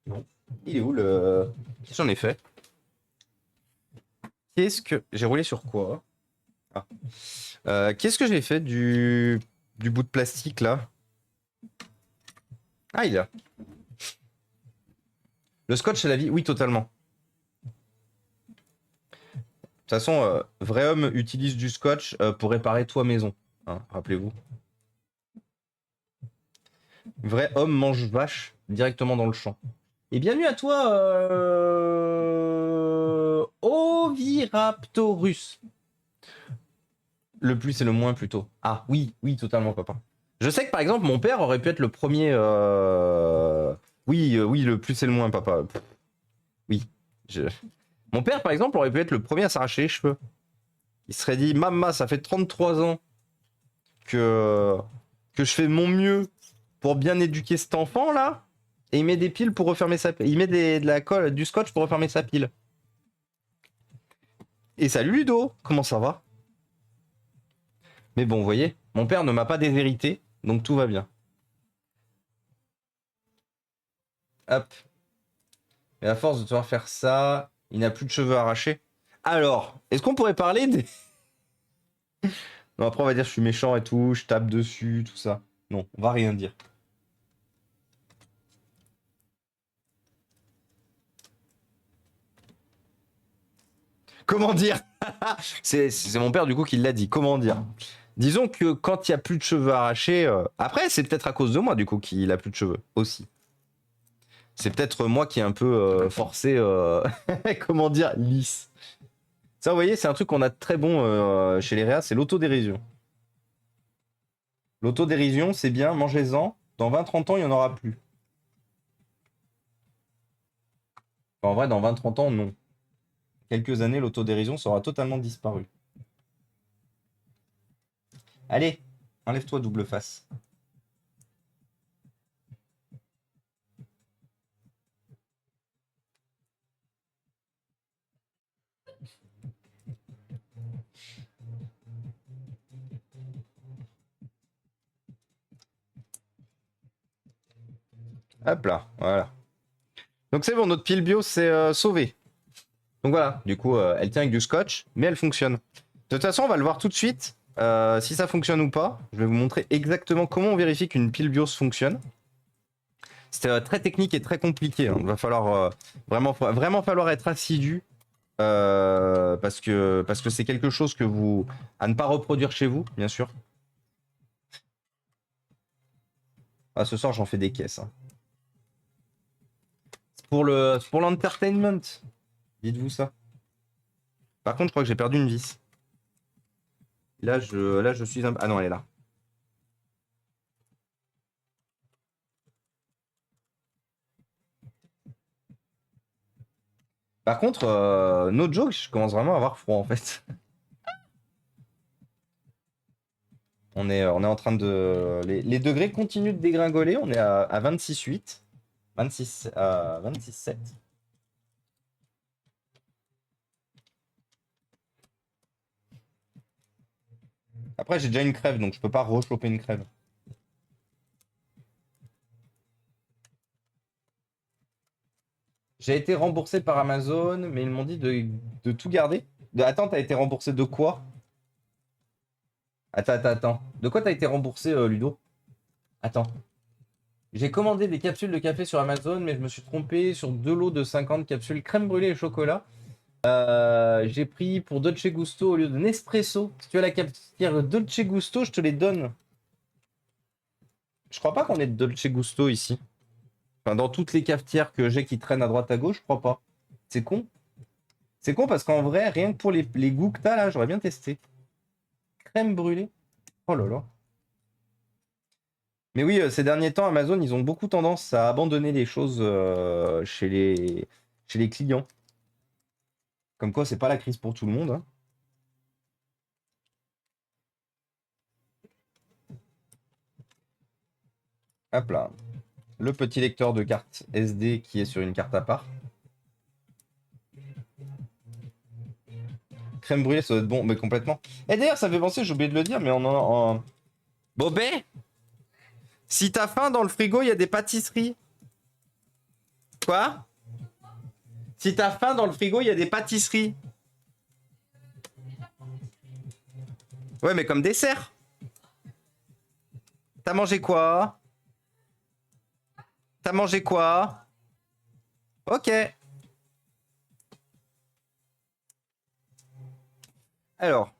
Non. Il est où le... Qu'est-ce que j'en ai fait? Qu'est-ce que... J'ai roulé sur quoi? Ah. Qu'est-ce que j'ai fait du bout de plastique, là? Ah, il est là. Le scotch, c'est la vie? Oui, totalement. De toute façon, vrai homme utilise du scotch pour réparer toi maison. Hein, rappelez-vous. Vrai homme mange vache directement dans le champ. Et bienvenue à toi, Oviraptorus. Le plus et le moins plutôt. Ah oui, oui, totalement, papa. Je sais que par exemple, mon père aurait pu être le premier. Oui, oui, le plus et le moins, papa. Oui. Mon père, par exemple, aurait pu être le premier à s'arracher les cheveux. Il serait dit, Maman, ça fait 33 ans que je fais mon mieux pour bien éduquer cet enfant là, et il met des piles pour refermer sa pile. Il met de la colle, du scotch pour refermer sa pile. Et salut Ludo, comment ça va? Mais bon, vous voyez, mon père ne m'a pas déshérité, donc tout va bien. Hop. Mais à force de devoir faire ça, il n'a plus de cheveux arrachés. Alors, est-ce qu'on pourrait parler des... Non, après on va dire je suis méchant et tout, je tape dessus, tout ça. Non, on va rien dire. Comment dire? C'est mon père du coup qui l'a dit. Comment dire? Disons que quand il y a plus de cheveux arrachés, après c'est peut-être à cause de moi du coup qu'il a plus de cheveux aussi. C'est peut-être moi qui est un peu forcé, comment dire, lisse. Ça, vous voyez, c'est un truc qu'on a de très bon chez les réas, c'est l'autodérision. L'autodérision, c'est bien, mangez-en. Dans 20-30 ans, il n'y en aura plus. Enfin, en vrai, dans 20-30 ans, non. quelques années, l'autodérision sera totalement disparue. Allez, enlève-toi double face. Hop là, voilà. Donc c'est bon, notre pile bio c'est sauvé. Donc voilà, du coup, elle tient avec du scotch, mais elle fonctionne. De toute façon, on va le voir tout de suite, si ça fonctionne ou pas. Je vais vous montrer exactement comment on vérifie qu'une pile BIOS fonctionne. C'est très technique et très compliqué. Hein. Il va falloir vraiment falloir être assidu parce que c'est quelque chose que vous à ne pas reproduire chez vous, bien sûr. Ah, ce soir, j'en fais des caisses. Hein. C'est pour l'entertainment. Dites-vous ça. Par contre, je crois que j'ai perdu une vis. Là, je suis un... Ah non, elle est là. Par contre, no joke, je commence vraiment à avoir froid en fait. On est en train de... Les degrés continuent de dégringoler. On est à 26,8. 26, 26,7. Après, j'ai déjà une crève, donc je peux pas rechoper une crève. J'ai été remboursé par Amazon, mais ils m'ont dit de tout garder. Attends, t'as été remboursé de quoi? Attends. De quoi t'as été remboursé, Ludo? Attends. J'ai commandé des capsules de café sur Amazon, mais je me suis trompé sur 2 lots de 50 capsules crème brûlée et chocolat. J'ai pris pour Dolce Gusto au lieu de Nespresso. Si tu as la cafetière Dolce Gusto, je te les donne. Je crois pas qu'on ait de Dolce Gusto ici. Enfin, dans toutes les cafetières que j'ai qui traînent à droite à gauche, je crois pas. C'est con. C'est con parce qu'en vrai, rien que pour les goûts que t'as là, j'aurais bien testé. Crème brûlée. Oh là là. Mais oui, ces derniers temps, Amazon, ils ont beaucoup tendance à abandonner les choses chez les clients. Comme quoi, c'est pas la crise pour tout le monde. Hein. Hop là. Le petit lecteur de carte SD qui est sur une carte à part. Crème brûlée, ça doit être bon, mais complètement. Et d'ailleurs, ça me fait penser, j'ai oublié de le dire, mais Bobé, si t'as faim, dans le frigo, il y a des pâtisseries. Quoi? Si t'as faim, dans le frigo, il y a des pâtisseries. Ouais, mais comme dessert. T'as mangé quoi? T'as mangé quoi? Ok. Alors.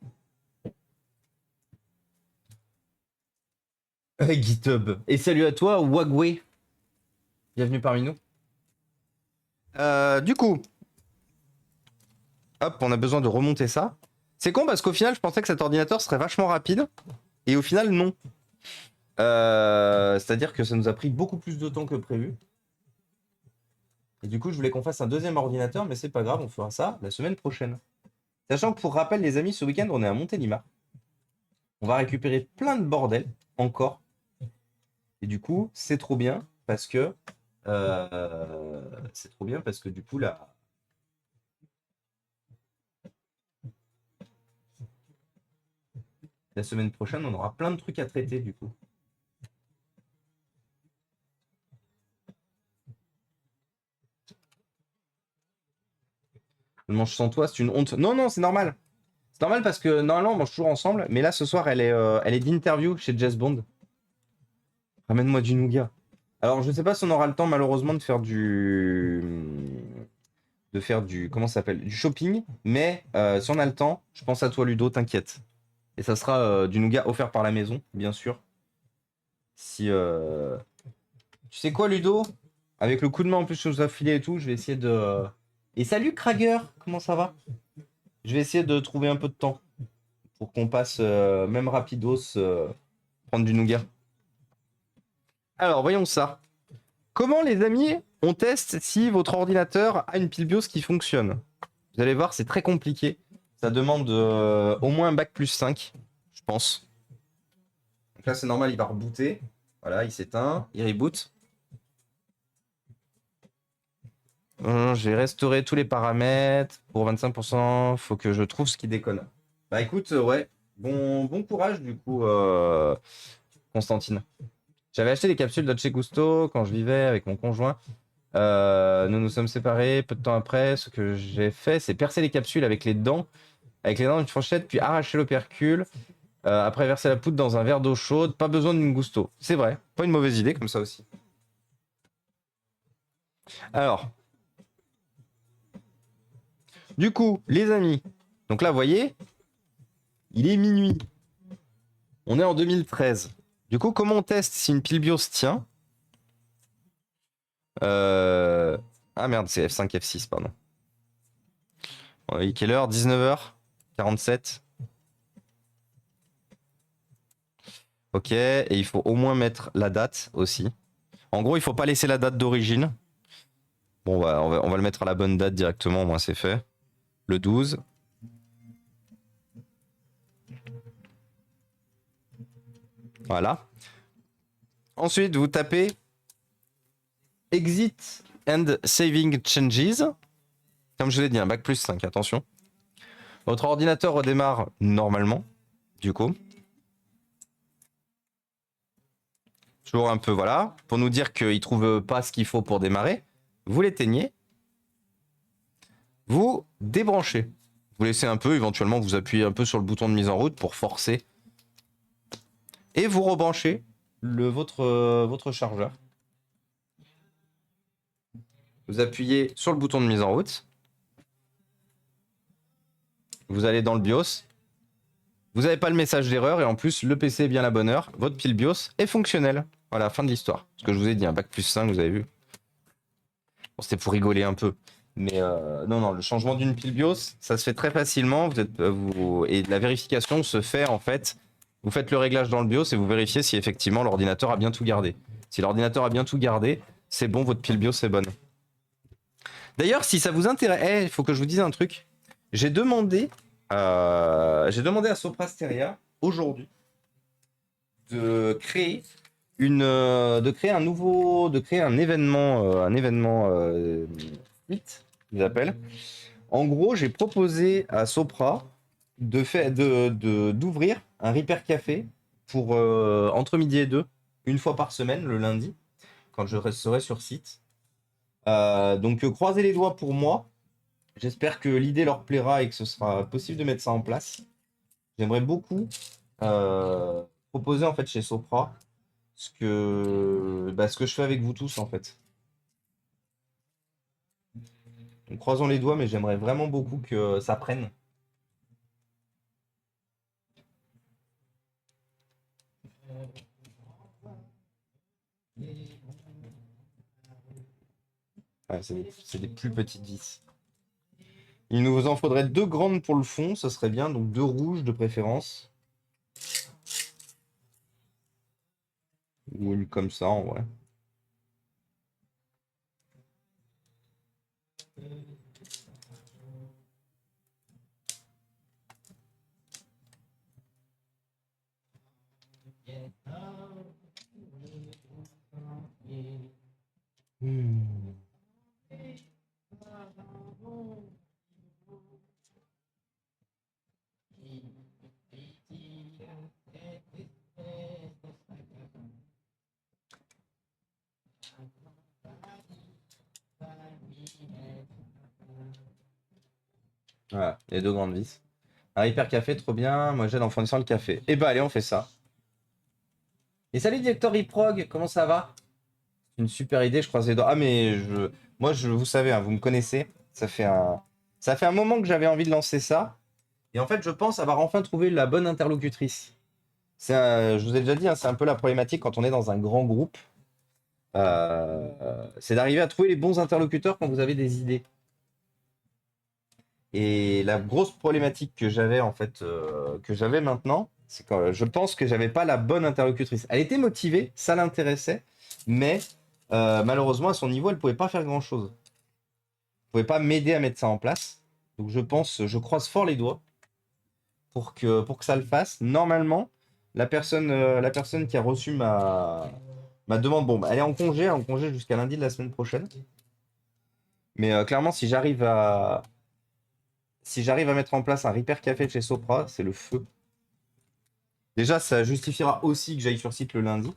GitHub. Et salut à toi, Wagwe. Bienvenue parmi nous. Du coup. Hop, on a besoin de remonter ça. C'est con parce qu'au final, je pensais que cet ordinateur serait vachement rapide. Et au final, non. C'est-à-dire que ça nous a pris beaucoup plus de temps que prévu. Et du coup, je voulais qu'on fasse un deuxième ordinateur, mais c'est pas grave, on fera ça la semaine prochaine. Sachant que pour rappel, les amis, ce week-end, on est à Montélimar. On va récupérer plein de bordel, encore. Et du coup, c'est trop bien parce que... c'est trop bien parce que du coup, là... La semaine prochaine, on aura plein de trucs à traiter, du coup. Je mange sans toi, c'est une honte. Non, non, c'est normal. C'est normal parce que normalement, on mange toujours ensemble. Mais là, ce soir, elle est d'interview chez Jess Bond. Ramène-moi du nougat. Alors, je sais pas si on aura le temps, malheureusement, de faire du... Comment ça s'appelle? Du shopping. Mais si on a le temps, je pense à toi, Ludo, t'inquiète. Et ça sera du nougat offert par la maison, bien sûr. Si... Tu sais quoi, Ludo? Avec le coup de main en plus que nous a filé et tout, je vais essayer de... Et salut, Krager! Comment ça va? Je vais essayer de trouver un peu de temps pour qu'on passe, même rapidos, prendre du nougat. Alors, voyons ça. Comment, les amis, on teste si votre ordinateur a une pile BIOS qui fonctionne? Vous allez voir, c'est très compliqué. Ça demande au moins un bac plus 5, je pense. Donc là, c'est normal, il va rebooter. Voilà, il s'éteint, il reboot. J'ai restauré tous les paramètres. Pour 25%, faut que je trouve ce qui déconne. Bah écoute, ouais, bon courage du coup, Constantine. J'avais acheté des capsules Dolce Gusto quand je vivais avec mon conjoint. Nous nous sommes séparés peu de temps après. Ce que j'ai fait, c'est percer les capsules avec les dents d'une fourchette, puis arracher l'opercule. Après, verser la poudre dans un verre d'eau chaude. Pas besoin d'une Gusto. C'est vrai, pas une mauvaise idée comme ça aussi. Alors, du coup, les amis. Donc là, vous voyez, il est minuit. On est en 2013. Du coup, comment on teste si une pile BIOS tient? Ah merde, c'est F5, F6, pardon. Quelle heure? 19h47. Ok, et il faut au moins mettre la date aussi. En gros, il faut pas laisser la date d'origine. Bon, on va le mettre à la bonne date directement, au moins c'est fait. Le 12. Voilà. Ensuite, vous tapez Exit and Saving Changes. Comme je l'ai dit, un bac plus 5, attention. Votre ordinateur redémarre normalement, du coup. Toujours un peu, voilà. Pour nous dire qu'il ne trouve pas ce qu'il faut pour démarrer, vous l'éteignez. Vous débranchez. Vous laissez un peu, éventuellement vous appuyez un peu sur le bouton de mise en route pour forcer. Et vous rebranchez votre chargeur. Vous appuyez sur le bouton de mise en route. Vous allez dans le BIOS. Vous n'avez pas le message d'erreur et en plus le PC est bien à la bonne heure. Votre pile BIOS est fonctionnelle. Voilà, fin de l'histoire. Ce que je vous ai dit, un bac plus 5, vous avez vu. Bon, c'était pour rigoler un peu. Mais non, le changement d'une pile BIOS, ça se fait très facilement. Et la vérification se fait en fait. Vous faites le réglage dans le BIOS et vous vérifiez si effectivement l'ordinateur a bien tout gardé. Si l'ordinateur a bien tout gardé, c'est bon, votre pile BIOS est bonne. D'ailleurs, si ça vous intéresse, il faut que je vous dise un truc. J'ai demandé à Sopra Steria aujourd'hui de créer un événement suite, ils appellent. En gros, j'ai proposé à Sopra d'ouvrir un Repair Café pour entre midi et 2, une fois par semaine, le lundi, quand je serai sur site. Donc croisez les doigts pour moi. J'espère que l'idée leur plaira et que ce sera possible de mettre ça en place. J'aimerais beaucoup proposer en fait chez Sopra ce que je fais avec vous tous en fait. Donc, croisons les doigts, mais j'aimerais vraiment beaucoup que ça prenne. Ouais, c'est des plus petites vis. Il nous en faudrait 2 grandes pour le fond, ça serait bien, donc 2 rouges de préférence. Ou une comme ça en vrai. Voilà, les 2 grandes vis. Un hyper café, trop bien. Moi j'aide en fournissant le café. Et bah allez, on fait ça. Et salut directeur Iprog, comment ça va? Une super idée, je croise les doigts. Ah mais vous savez, hein, vous me connaissez. Ça fait un moment que j'avais envie de lancer ça. Et en fait, je pense avoir enfin trouvé la bonne interlocutrice. Je vous ai déjà dit, hein, c'est un peu la problématique quand on est dans un grand groupe. C'est d'arriver à trouver les bons interlocuteurs quand vous avez des idées. Et la grosse problématique que j'avais en fait, que j'avais maintenant, c'est que je pense que j'avais pas la bonne interlocutrice. Elle était motivée, ça l'intéressait, mais malheureusement à son niveau, elle pouvait pas faire grand chose. Elle pouvait pas m'aider à mettre ça en place. Donc je croise fort les doigts pour que ça le fasse. Normalement, la personne qui a reçu ma demande, bon, bah, elle est en congé jusqu'à lundi de la semaine prochaine. Mais clairement, si j'arrive à mettre en place un Repair Café de chez Sopra, c'est le feu. Déjà, ça justifiera aussi que j'aille sur site le lundi.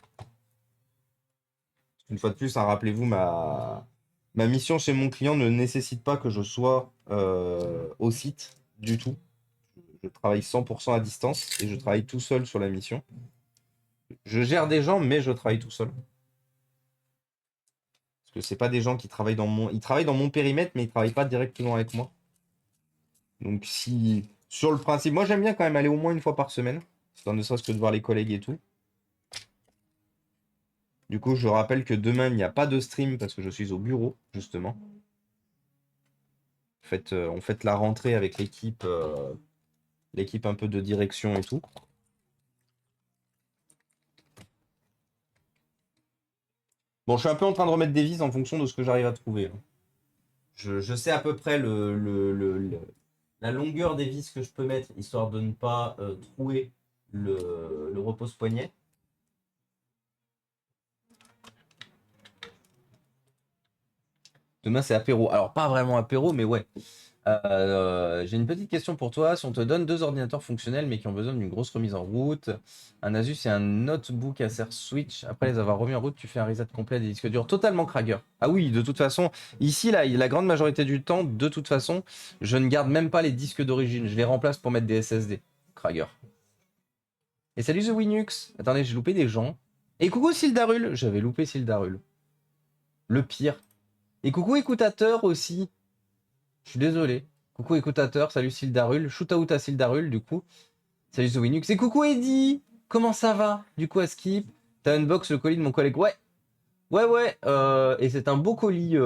Une fois de plus, hein, rappelez-vous, ma mission chez mon client ne nécessite pas que je sois au site du tout. Je travaille 100% à distance et je travaille tout seul sur la mission. Je gère des gens, mais je travaille tout seul. Parce que c'est pas des gens qui travaillent dans mon... Ils travaillent dans mon périmètre, mais ils travaillent pas directement avec moi. Donc si... Sur le principe, moi j'aime bien quand même aller au moins une fois par semaine, histoire ne serait-ce que de voir les collègues et tout. Du coup, je rappelle que demain, il n'y a pas de stream parce que je suis au bureau, justement. On fait la rentrée avec l'équipe un peu de direction et tout. Bon, je suis un peu en train de remettre des vis en fonction de ce que j'arrive à trouver, hein. Je sais à peu près la longueur des vis que je peux mettre, histoire de ne pas trouer le repose-poignet. Demain, c'est apéro. Alors, pas vraiment apéro, mais ouais. J'ai une petite question pour toi. Si on te donne deux ordinateurs fonctionnels mais qui ont besoin d'une grosse remise en route, un Asus et un notebook Acer Switch, après les avoir remis en route, tu fais un reset complet des disques durs. Totalement Krager. Ah oui, de toute façon, ici, là, la grande majorité du temps, de toute façon, je ne garde même pas les disques d'origine. Je les remplace pour mettre des SSD. Krager. Et salut The Winux. Attendez, j'ai loupé des gens. Et coucou Sildarul. J'avais loupé Sildarul. Le pire. Et coucou écoutateur aussi. Je suis désolé. Coucou écoutateur, salut Sildarul. Shoot out à Sildarul du coup. Salut The Winux. Et coucou Eddy. Comment ça va du coup à Skip? T'as unbox le colis de mon collègue? Ouais. Ouais, ouais. Et c'est un beau colis,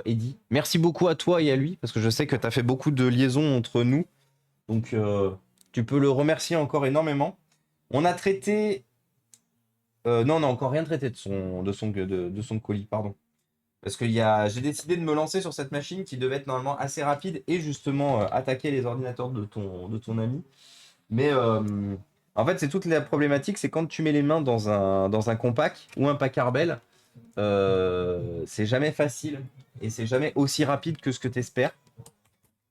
Eddy. Merci beaucoup à toi et à lui, parce que je sais que t'as fait beaucoup de liaisons entre nous. Donc tu peux le remercier encore énormément. On a traité... non, on n'a encore rien traité de son colis, pardon. Parce que j'ai décidé de me lancer sur cette machine qui devait être normalement assez rapide et justement attaquer les ordinateurs de ton ami. Mais en fait, c'est toute la problématique, c'est quand tu mets les mains dans un compact ou un Packard Bell, c'est jamais facile et c'est jamais aussi rapide que ce que tu espères.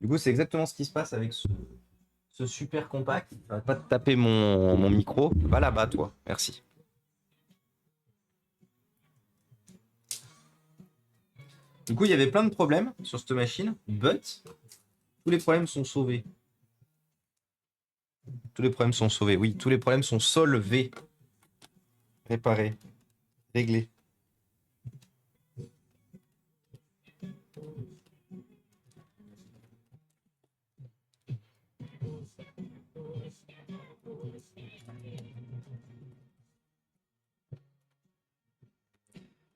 Du coup, c'est exactement ce qui se passe avec ce super compact. Arrête pas de taper mon micro. Va là-bas, toi. Merci. Du coup, il y avait plein de problèmes sur cette machine, but tous les problèmes sont sauvés. Tous les problèmes sont sauvés, oui. Tous les problèmes sont solvés. Réparés. Réglés.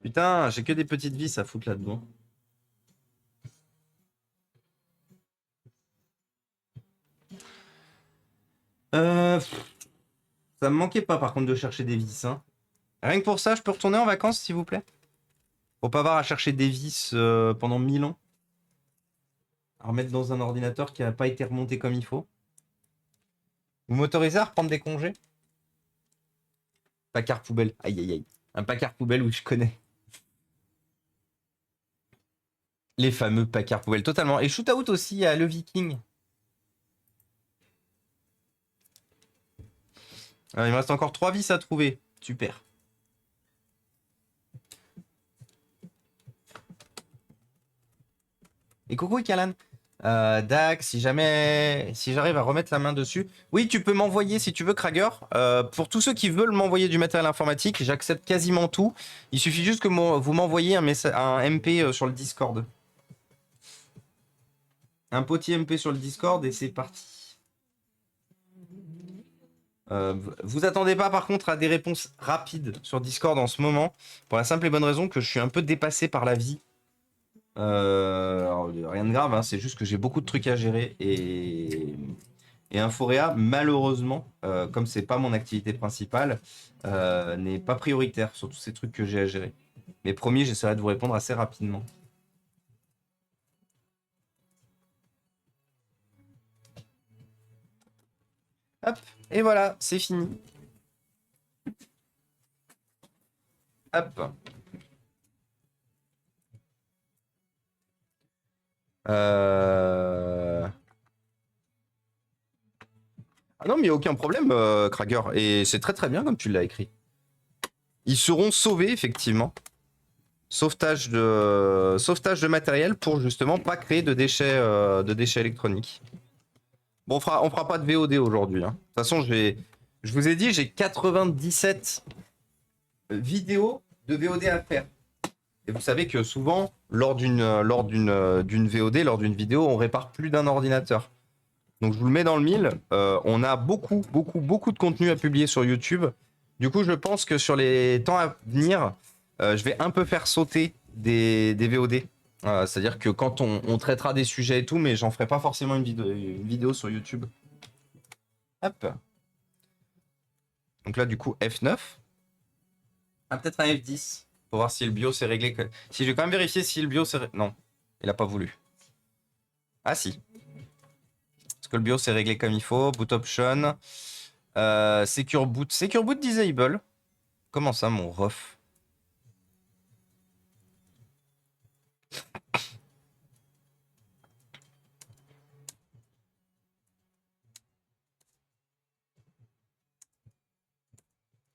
Putain, j'ai que des petites vis à foutre là-dedans. Ça me manquait pas par contre de chercher des vis, hein. Rien que pour ça, je peux retourner en vacances, s'il vous plaît? Pour pas avoir à chercher des vis pendant 1000 ans. À remettre dans un ordinateur qui n'a pas été remonté comme il faut. Vous m'autorisez à reprendre des congés? Packard poubelle. Aïe aïe aïe. Un Packard poubelle, où je connais. Les fameux Packard poubelle, totalement. Et shootout aussi à Le Viking. Alors, il me reste encore 3 vis à trouver. Super. Et coucou Kalan. Dax, si j'arrive à remettre la main dessus. Oui, tu peux m'envoyer si tu veux, Krager. Pour tous ceux qui veulent m'envoyer du matériel informatique, j'accepte quasiment tout. Il suffit juste que vous m'envoyiez un MP sur le Discord. Un petit MP sur le Discord et c'est parti. Vous attendez pas par contre à des réponses rapides sur Discord en ce moment, pour la simple et bonne raison que je suis un peu dépassé par la vie. Alors, rien de grave, hein, c'est juste que j'ai beaucoup de trucs à gérer et Inforea, malheureusement, comme c'est pas mon activité principale, n'est pas prioritaire sur tous ces trucs que j'ai à gérer. Mais promis, j'essaierai de vous répondre assez rapidement. Hop, et voilà, c'est fini. Hop. Ah non, mais il n'y a aucun problème, Krager. Et c'est très très bien comme tu l'as écrit. Ils seront sauvés, effectivement. Sauvetage de matériel pour justement pas créer de déchets électroniques. Bon, on fera pas de VOD aujourd'hui. Hein. De toute façon, je vous ai dit, j'ai 97 vidéos de VOD à faire. Et vous savez que souvent, lors d'une VOD, lors d'une vidéo, on répare plus d'un ordinateur. Donc je vous le mets dans le mille. On a beaucoup de contenu à publier sur YouTube. Du coup, je pense que sur les temps à venir, je vais un peu faire sauter des VOD. C'est-à-dire que quand on traitera des sujets et tout, mais j'en ferai pas forcément une vidéo sur YouTube. Hop. Donc là, du coup, F9. Ah, peut-être un F10. Pour voir si le BIOS est réglé. Si je vais quand même vérifier si le BIOS est... Non, il a pas voulu. Ah si. Est-ce que le BIOS est réglé comme il faut? Boot option. Secure boot. Secure boot disable. Comment ça, mon ref?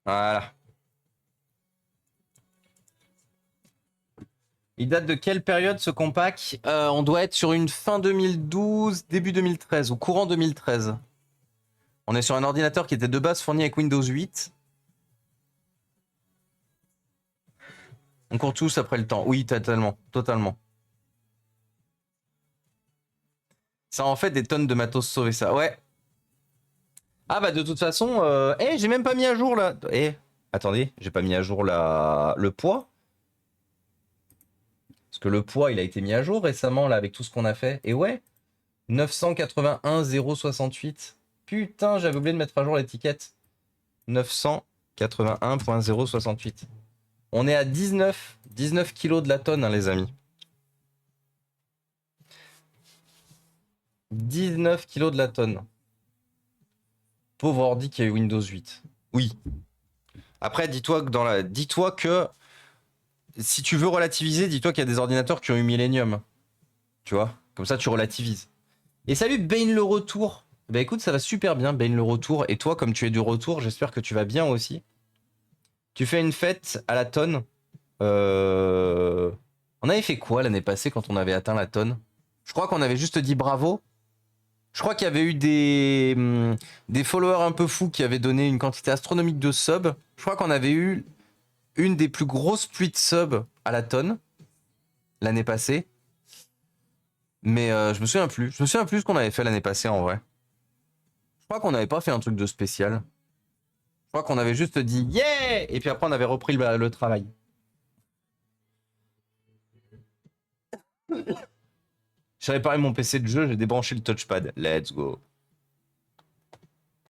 Voilà. Il date de quelle période ce compact? On doit être sur une fin 2012, début 2013, ou courant 2013. On est sur un ordinateur qui était de base fourni avec Windows 8. On court tous après le temps. Oui, totalement. Totalement. Ça en fait des tonnes de matos sauver ça. Ouais. Ah bah de toute façon, j'ai même pas mis à jour là. Attendez, j'ai pas mis à jour le poids. Parce que le poids, il a été mis à jour récemment là avec tout ce qu'on a fait. Et ouais, 981,068. Putain, j'avais oublié de mettre à jour l'étiquette. 981.068. On est à 19 kilos de la tonne, hein, les amis. 19 kilos de la tonne. Pauvre ordi qui a eu Windows 8. Oui. Après, dis-toi que si tu veux relativiser, dis-toi qu'il y a des ordinateurs qui ont eu Millennium. Tu vois? Comme ça, tu relativises. Et salut Bane le retour. Bah écoute, ça va super bien, Bane le retour. Et toi, comme tu es du retour, j'espère que tu vas bien aussi. Tu fais une fête à la tonne. On avait fait quoi l'année passée quand on avait atteint la tonne? Je crois qu'on avait juste dit bravo. Je crois qu'il y avait eu des followers un peu fous qui avaient donné une quantité astronomique de subs. Je crois qu'on avait eu une des plus grosses pluies de subs à la tonne l'année passée. Mais je me souviens plus. Je me souviens plus ce qu'on avait fait l'année passée en vrai. Je crois qu'on n'avait pas fait un truc de spécial. Je crois qu'on avait juste dit yeah! Et puis après on avait repris le travail. J'ai réparé mon PC de jeu, j'ai débranché le touchpad. Let's go.